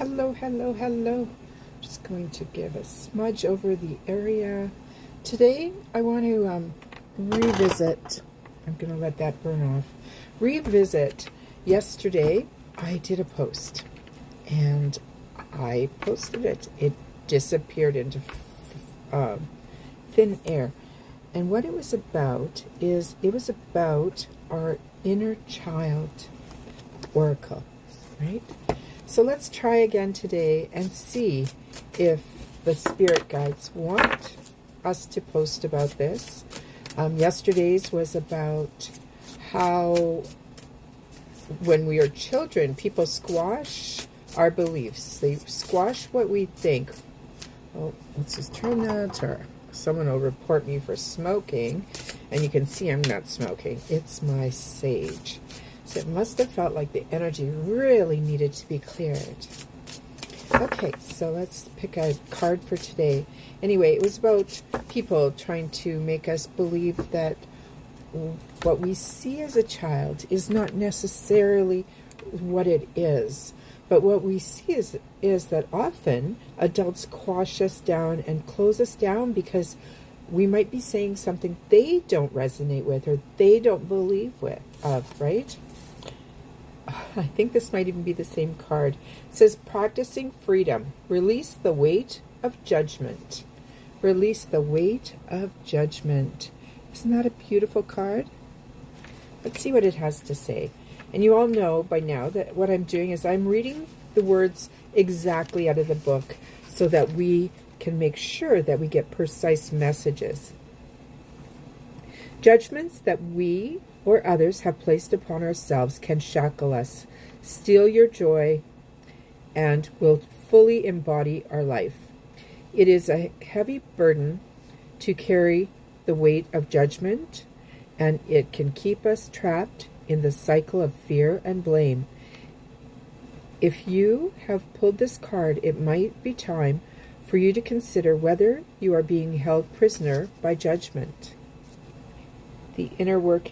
Hello, hello, hello. Just going to give a smudge over the area. Today, I want to revisit. I'm going to let that burn off. Revisit. Yesterday, I did a post, and I posted it. It disappeared into thin air. And what it was about is it was about our inner child oracle, right? So let's try again today and see if the spirit guides want us to post about this. Yesterday's was about how when we are children, people squash our beliefs. They squash what we think. Oh, let's just turn that, or someone will report me for smoking. And you can see I'm not smoking. It's my sage. So it must have felt like the energy really needed to be cleared. Okay, so let's pick a card for today. Anyway, it was about people trying to make us believe that what we see as a child is not necessarily what it is. But what we see is that often adults quash us down and close us down because we might be saying something they don't resonate with or they don't believe of, right? I think this might even be the same card. It says, practicing freedom. Release the weight of judgment. Release the weight of judgment. Isn't that a beautiful card? Let's see what it has to say. And you all know by now that what I'm doing is I'm reading the words exactly out of the book so that we can make sure that we get precise messages. Judgments that we or others have placed upon ourselves can shackle us, steal your joy, and will fully embody our life. It is a heavy burden to carry the weight of judgment, and it can keep us trapped in the cycle of fear and blame. If you have pulled this card, it might be time for you to consider whether you are being held prisoner by judgment. The inner work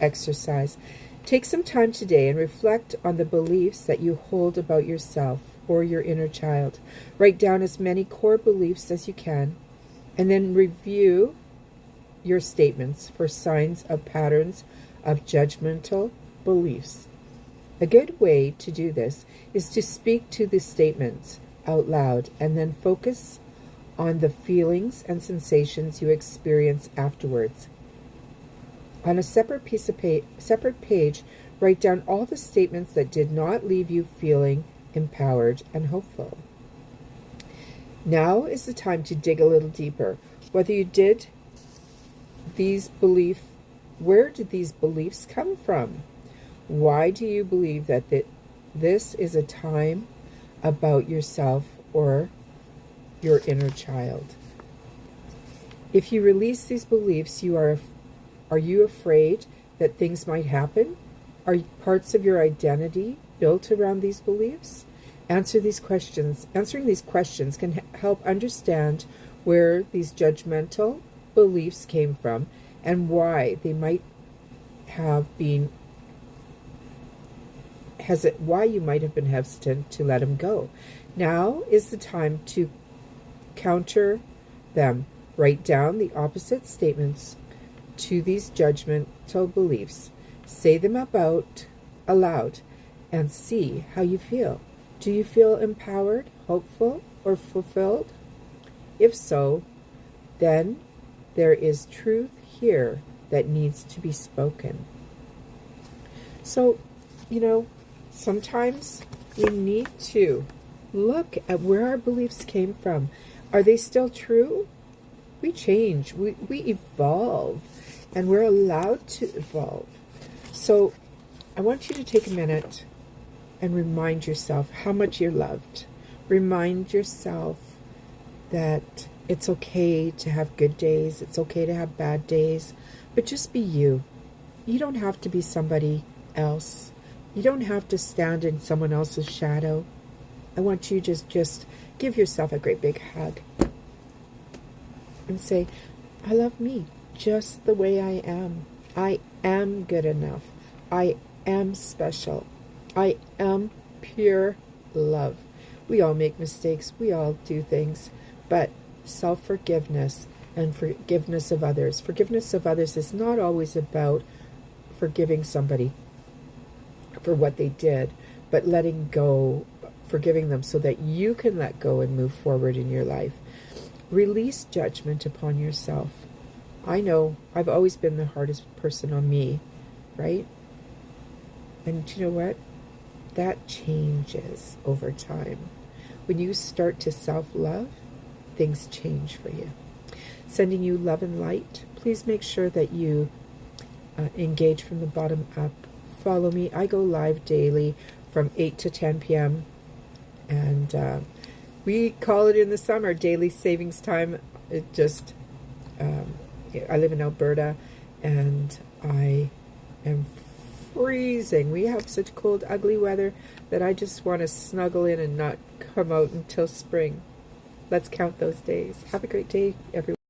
exercise. Take some time today and reflect on the beliefs that you hold about yourself or your inner child. Write down as many core beliefs as you can, and then review your statements for signs of patterns of judgmental beliefs. A good way to do this is to speak to the statements out loud and then focus on the feelings and sensations you experience afterwards. On a separate page, write down all the statements that did not leave you feeling empowered and hopeful. Now is the time to dig a little deeper. Whether you did these beliefs, where did these beliefs come from? Why do you believe that this is a time about yourself or your inner child? If you release these beliefs, are you afraid that things might happen? Are parts of your identity built around these beliefs? Answering these questions can help understand where these judgmental beliefs came from and why they might have been why you might have been hesitant to let them go. Now is the time to counter them. Write down the opposite statements to these judgmental beliefs. Say them aloud and see how you feel. Do you feel empowered, hopeful, or fulfilled? If so, then there is truth here that needs to be spoken. So, sometimes we need to look at where our beliefs came from. Are they still true? We change, we evolve, and we're allowed to evolve. So I want you to take a minute and remind yourself how much you're loved. Remind yourself that it's okay to have good days, it's okay to have bad days, but just be you. You don't have to be somebody else. You don't have to stand in someone else's shadow. I want you to just give yourself a great big hug and say, I love me just the way I am. I am good enough. I am special. I am pure love. We all make mistakes. We all do things. But self-forgiveness and forgiveness of others. Forgiveness of others is not always about forgiving somebody for what they did, but letting go, forgiving them so that you can let go and move forward in your life. Release judgment upon yourself. I know I've always been the hardest person on me, right? And you know what? That changes over time. When you start to self-love, things change for you. Sending you love and light. Please make sure that you engage from the bottom up. Follow me. I go live daily from 8 to 10 p.m. And we call it in the summer daily savings time. It just, I live in Alberta and I am freezing. We have such cold, ugly weather that I just want to snuggle in and not come out until spring. Let's count those days. Have a great day, everyone.